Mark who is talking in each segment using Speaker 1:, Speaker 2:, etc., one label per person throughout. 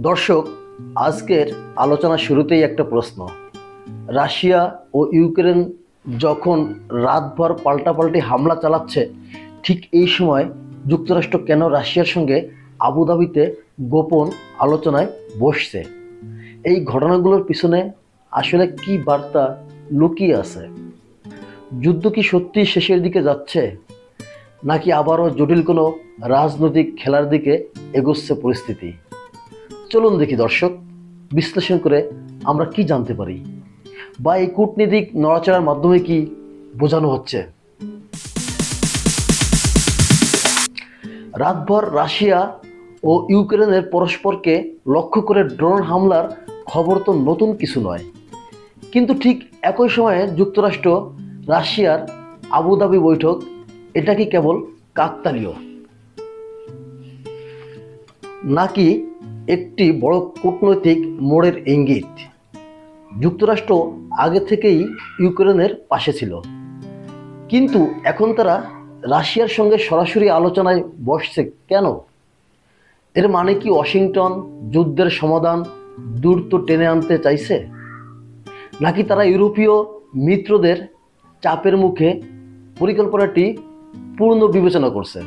Speaker 1: দর্শক, আজকের আলোচনা শুরুতেই একটা প্রশ্ন। রাশিয়া ও ইউক্রেন যখন রাতভর পাল্টাপাল্টি হামলা চালাচ্ছে, ঠিক এই সময় যুক্তরাষ্ট্র কেন রাশিয়ার সঙ্গে আবুধাবিতে গোপন আলোচনায় বসছে? এই ঘটনাগুলোর পিছনে আসলে কি বার্তা লুকিয়ে আছে? যুদ্ধ কি সত্যি শেষের দিকে যাচ্ছে, নাকি আবারও জটিল কোনো রাজনৈতিক খেলার দিকে এগোচ্ছে পরিস্থিতি? চলুন দেখি দর্শক, বিশ্লেষণ করে আমরা কি জানতে পারি, বা এই কূটনীতিক নড়াচড়ার মাধ্যমে কি বোঝানো হচ্ছে। রাতভর রাশিয়া ও ইউক্রেনের পরস্পরকে লক্ষ্য করে ড্রোন হামলার খবর তো নতুন কিছু নয়, কিন্তু ঠিক একই সময়ে যুক্তরাষ্ট্র রাশিয়ার আবুধাবি বৈঠক, এটা কি কেবল কাকতালীয়, নাকি একটি বড় কূটনৈতিক মোড়ের ইঙ্গিত? যুক্তরাষ্ট্র আগে থেকেই ইউক্রেনের পাশে ছিল, কিন্তু এখন তারা রাশিয়ার সঙ্গে সরাসরি আলোচনায় বসছে কেন? এর মানে কি ওয়াশিংটন যুদ্ধের সমাধান দ্রুত টেনে আনতে চাইছে, নাকি তারা ইউরোপীয় মিত্রদের চাপের মুখে পরিকল্পনাটি পূর্ণ বিবেচনা করছে?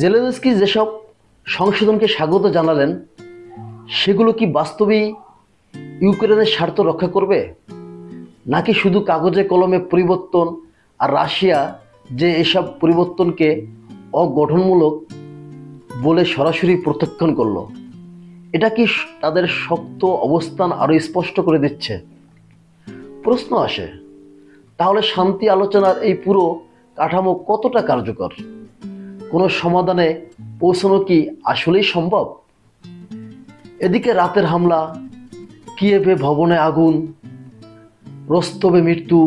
Speaker 1: জেলেনস্কি যেসব সংশোধনকে স্বাগত জানালেন, সেগুলো কি বাস্তবেই ইউক্রেনের স্বার্থ রক্ষা করবে, নাকি শুধু কাগজে কলমে পরিবর্তন, আর রাশিয়া যে এসব পরিবর্তনকে অগঠনমূলক বলে সরাসরি প্রত্যাখ্যান করল, এটা কি তাদের শক্ত অবস্থান আরও স্পষ্ট করে দিচ্ছে? প্রশ্ন আসে, তাহলে শান্তি আলোচনার এই পুরো কাঠামো কতটা কার্যকর? কোনো সমাধানে পৌঁছানো কি আসলেই সম্ভব? এদিকে রাতের হামলা, কিয়েভে ভবনে আগুন, রস্তবে মৃত্যু,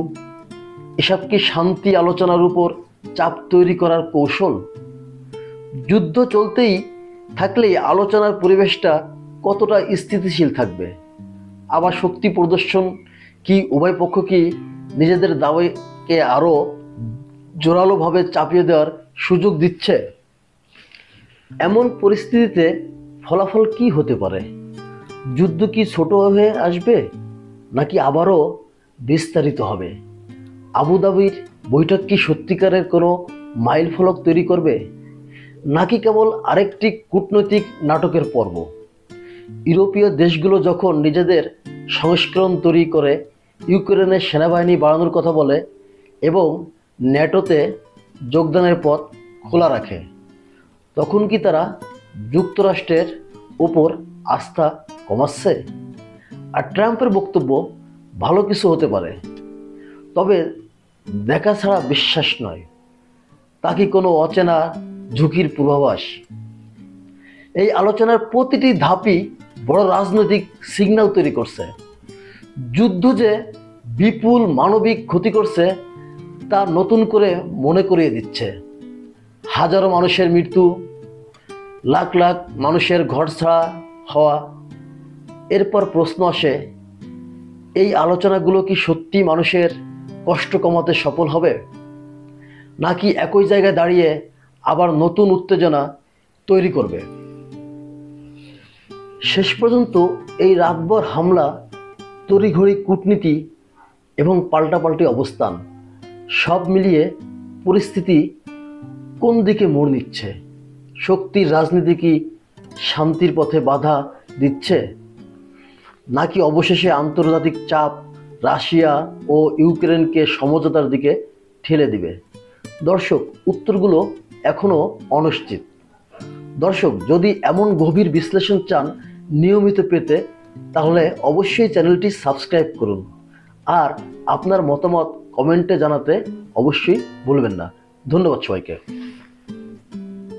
Speaker 1: এসব কি শান্তি আলোচনার উপর চাপ তৈরি করার কৌশল? যুদ্ধ চলতেই থাকলেই আলোচনার পরিবেশটা কতটা স্থিতিশীল থাকবে? আবার শক্তি প্রদর্শন কি উভয় পক্ষ কি নিজেদের দাবিকে আরও জোরালোভাবে চাপিয়ে দেওয়ার সুযোগ দিচ্ছে? এমন পরিস্থিতিতে ফলাফল কি হতে পারে? যুদ্ধ কি ছোট হয়ে আসবে, নাকি আবারও বিস্তারিত হবে? আবুধাবির বৈঠক কি সত্যিকারের কোনো মাইল ফলক তৈরি করবে, নাকি কেবল আরেকটি কূটনৈতিক নাটকের পর্ব? ইউরোপীয় দেশগুলো যখন নিজেদের সংস্করণ তৈরি করে ইউক্রেনের সেনাবাহিনী বাড়ানোর কথা বলে এবং ন্যাটোতে যোগদানের পথ খোলা রাখে, তখন কি তারা যুক্তরাষ্ট্রের উপর আস্থা কমাচ্ছে? আর ট্রাম্পের বক্তব্য ভালো কিছু হতে পারে, তবে দেখা ছাড়া বিশ্বাস নয়। তা কি কোনো অচেনা ঝুঁকির পূর্বাভাস? এই আলোচনার প্রতিটি ধাপই বড় রাজনৈতিক সিগন্যাল তৈরি করছে। যুদ্ধ যে বিপুল মানবিক ক্ষতি করছে তা নতুন করে মনে করিয়ে দিচ্ছে। হাজারো মানুষের মৃত্যু, লাখ লাখ মানুষের ঘর ছাড়া হওয়া। এরপর প্রশ্ন আসে, এই আলোচনাগুলো কি সত্যি মানুষের কষ্ট কমাতে সফল হবে, নাকি একই জায়গায় দাঁড়িয়ে আবার নতুন উত্তেজনা তৈরি করবে? শেষ পর্যন্ত এই রাতভর হামলা, তড়িঘড়ি কূটনীতি এবং পাল্টাপাল্টি অবস্থান, সব মিলিয়ে পরিস্থিতি কোন দিকে মোড় নিচ্ছে? শক্তির রাজনীতি কি শান্তির পথে বাধা দিচ্ছে, নাকি অবশেষে আন্তর্জাতিক চাপ রাশিয়া ও ইউক্রেনকে সমঝোতার দিকে ঠেলে দিবে? দর্শক, উত্তরগুলো এখনও অনিশ্চিত। দর্শক, যদি এমন গভীর বিশ্লেষণ চান নিয়মিত পেতে, তাহলে অবশ্যই চ্যানেলটি সাবস্ক্রাইব করুন, আর আপনার মতামত কমেন্টে জানাতে অবশ্যই ভুলবেন না। ধন্যবাদ সবাইকে।